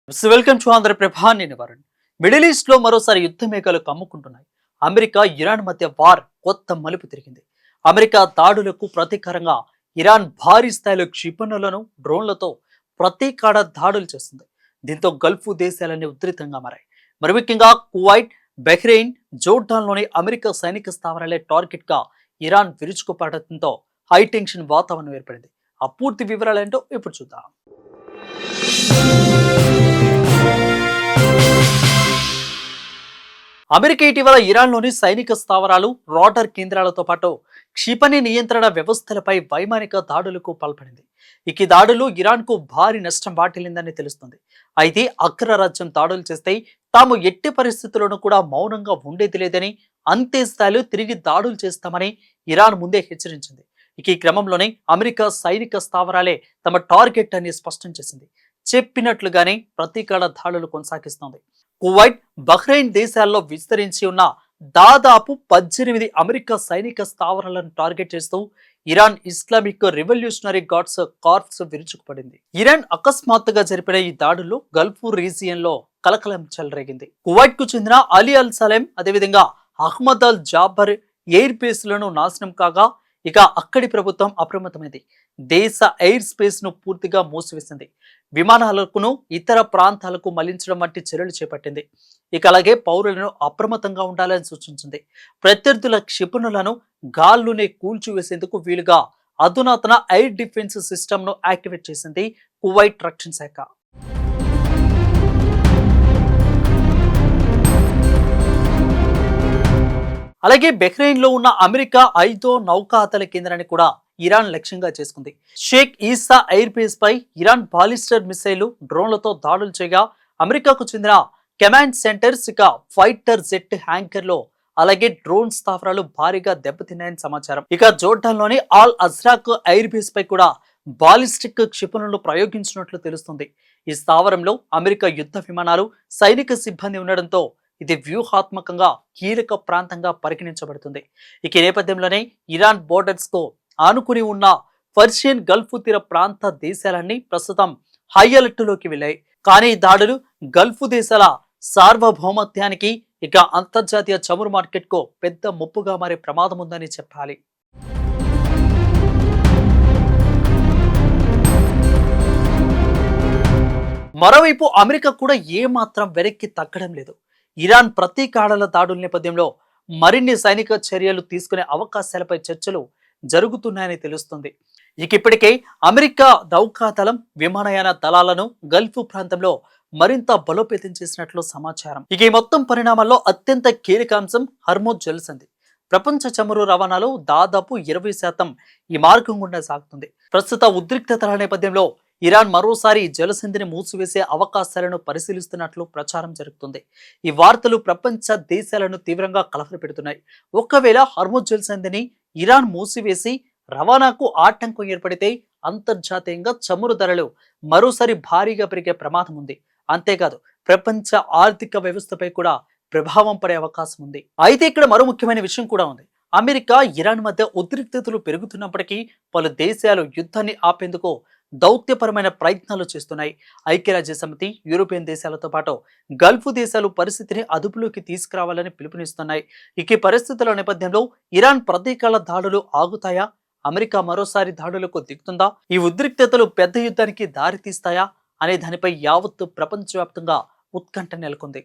Welcome to Andhraprabha. నేను Varun. Middle east లో మరోసారి యుద్ధ మేఘాలు కమ్ముకుంటున్నాయి. అమెరికా ఇరాన్ మధ్య వార్ కొత్త మలుపు తిరిగింది. అమెరికా దాడులకు ప్రతీకారంగా ఇరాన్ భారీ స్థాయిలో క్షిపణులను డ్రోన్లతో ప్రతీకార దాడులు చేస్తుంది. దీంతో గల్ఫ్ దేశాలన్నీ ఉధృతంగా మారాయి. మరి ముఖ్యంగా కువైట్, బహ్రెయిన్, జోర్డాన్లోని అమెరికా సైనిక స్థావరాలే టార్గెట్ గా ఇరాన్ విరుచుకుపడటంతో హై టెన్షన్ వాతావరణం ఏర్పడింది. ఆ పూర్తి వివరాలేంటో ఇప్పుడు చూద్దాం. అమెరికా ఇటీవల ఇరాన్లోని సైనిక స్థావరాలు, రాడార్ కేంద్రాలతో పాటు క్షిపణి నియంత్రణ వ్యవస్థలపై వైమానిక దాడులకు పాల్పడింది. ఈ దాడులు ఇరాన్కు భారీ నష్టం వాటిల్లిందని తెలుస్తుంది. అయితే అగ్రరాజ్యం దాడులు చేస్తే తాము ఎట్టి పరిస్థితుల్లోనూ కూడా మౌనంగా ఉండేది లేదని, అంతే స్థాయిలో తిరిగి దాడులు చేస్తామని ఇరాన్ ముందే హెచ్చరించింది. ఈ క్రమంలోనే అమెరికా సైనిక స్థావరాలే తమ టార్గెట్ అని స్పష్టం చేసింది. చెప్పినట్లుగానే ప్రతీకార దాడులు కొనసాగిస్తోంది. కువైట్, బహ్రెయిన్ దేశాల్లో విస్తరించి ఉన్న దాదాపు 18 అమెరికా సైనిక స్థావరాలను టార్గెట్ చేస్తూ Iran Islamic revolutionary guards corps విరుచుకుపడింది. ఇరాన్ అకస్మాత్తుగా జరిపిన ఈ దాడుల్లో గల్ఫ్ రీజియన్ లో కలకలం చెలరేగింది. కువైట్ కు చెందిన అలీ అల్ సలేం, అదేవిధంగా Ahmed Al Jaber air base లను నాశనం కాగా ఇక అక్కడి ప్రభుత్వం అప్రమత్తమైంది. దేశ ఎయిర్ స్పేస్ ను పూర్తిగా మూసివేసింది. విమానాలకు ఇతర ప్రాంతాలకు మళ్లించడం వంటి చర్యలు చేపట్టింది. ఇక అలాగే పౌరులను అప్రమత్తంగా ఉండాలని సూచించింది. ప్రత్యర్థుల క్షిపణులను గాల్లోనే కూల్చివేసేందుకు వీలుగా అధునాతన ఎయిర్ డిఫెన్స్ సిస్టమ్ ను యాక్టివేట్ చేసింది కువైట్ రక్షణ శాఖ. అలాగే బెహ్రెయిన్ లో ఉన్న అమెరికా 5వ నౌకాదళ కేంద్రాన్ని కూడా ఇరాన్ లక్ష్యంగా చేసుకుంది. షేక్ ఈసా ఎయిర్ బేస్ పై ఇరాన్ బాలిస్టర్ మిసైలు, డ్రోన్లతో దాడులు చేయగా అమెరికాకు చెందిన కమాండ్ సెంటర్స్, ఇక ఫైటర్ జెట్ హ్యాంకర్లో అలాగే డ్రోన్ స్థావరాలు భారీగా దెబ్బతిన్నాయని సమాచారం. ఇక జోర్డాన్లోని ఆల్ అజ్రాక్ ఎయిర్ బేస్ పై కూడా బాలిస్టిక్ క్షిపణులను ప్రయోగించినట్లు తెలుస్తుంది. ఈ స్థావరంలో అమెరికా యుద్ధ విమానాలు, సైనిక సిబ్బంది ఉండడంతో ఇది వ్యూహాత్మకంగా కీలక ప్రాంతంగా పరిగణించబడుతుంది. ఈ నేపథ్యంలోనే ఇరాన్ బోర్డర్స్ కు ఆనుకుని ఉన్న పర్షియన్ గల్ఫ్ తీర ప్రాంత దేశాలన్నీ ప్రస్తుతం హై అలర్ట్ లోకి వెళ్ళాయి. కానీ ఈ దాడులు గల్ఫ్ దేశాల సార్వభౌమత్యానికి, ఇక అంతర్జాతీయ చమురు మార్కెట్ కు పెద్ద ముప్పుగా మారే ప్రమాదం ఉందని చెప్పాలి. మరోవైపు అమెరికా కూడా ఏమాత్రం వెనక్కి తగ్గడం లేదు. ఇరాన్ ప్రతీకారాల దాడుల నేపథ్యంలో మరిన్ని సైనిక చర్యలు తీసుకునే అవకాశాలపై చర్చలు జరుగుతున్నాయని తెలుస్తుంది. ఇప్పటికే అమెరికా నౌకాదళం, విమానయాన దళాలను గల్ఫ్ ప్రాంతంలో మరింత బలోపేతం చేసినట్లు సమాచారం. ఈ మొత్తం పరిణామాల్లో అత్యంత కీలక అంశం హర్మోజ్ జలసంధి. ప్రపంచ చమురు రవాణాలో దాదాపు 20% ఈ మార్గం గుండా సాగుతుంది. ప్రస్తుత ఉద్రిక్తతల నేపథ్యంలో ఇరాన్ మరోసారి జలసంధిని మూసివేసే అవకాశాలను పరిశీలిస్తున్నట్లు ప్రచారం జరుగుతుంది. ఈ వార్తలు ప్రపంచ దేశాలను తీవ్రంగా కలవరపెడుతున్నాయి. ఒకవేళ హర్మోజ్ జలసంధిని ఇరాన్ మూసివేసి రవాణాకు ఆటంకం ఏర్పడితే అంతర్జాతీయంగా చమురు ధరలు మరోసారి భారీగా పెరిగే ప్రమాదం ఉంది. అంతేకాదు ప్రపంచ ఆర్థిక వ్యవస్థపై కూడా ప్రభావం పడే అవకాశం ఉంది. అయితే ఇక్కడ మరో ముఖ్యమైన విషయం కూడా ఉంది. అమెరికా, ఇరాన్ మధ్య ఉద్రిక్తతలు పెరుగుతున్నప్పటికీ పలు దేశాలు యుద్ధాన్ని ఆపేందుకు దౌత్యపరమైన ప్రయత్నాలు చేస్తున్నాయి. ఐక్యరాజ్య సమితి, యూరోపియన్ దేశాలతో పాటు గల్ఫ్ దేశాలు పరిస్థితిని అదుపులోకి తీసుకురావాలని పిలుపునిస్తున్నాయి. ఈ పరిస్థితుల నేపథ్యంలో ఇరాన్ ప్రతీకార దాడులు ఆగుతాయా? అమెరికా మరోసారి దాడులకు దిగుతుందా? ఈ ఉద్రిక్తతలు పెద్ద యుద్ధానికి దారితీస్తాయా అనే దానిపై యావత్తు ప్రపంచవ్యాప్తంగా ఉత్కంఠ నెలకొంది.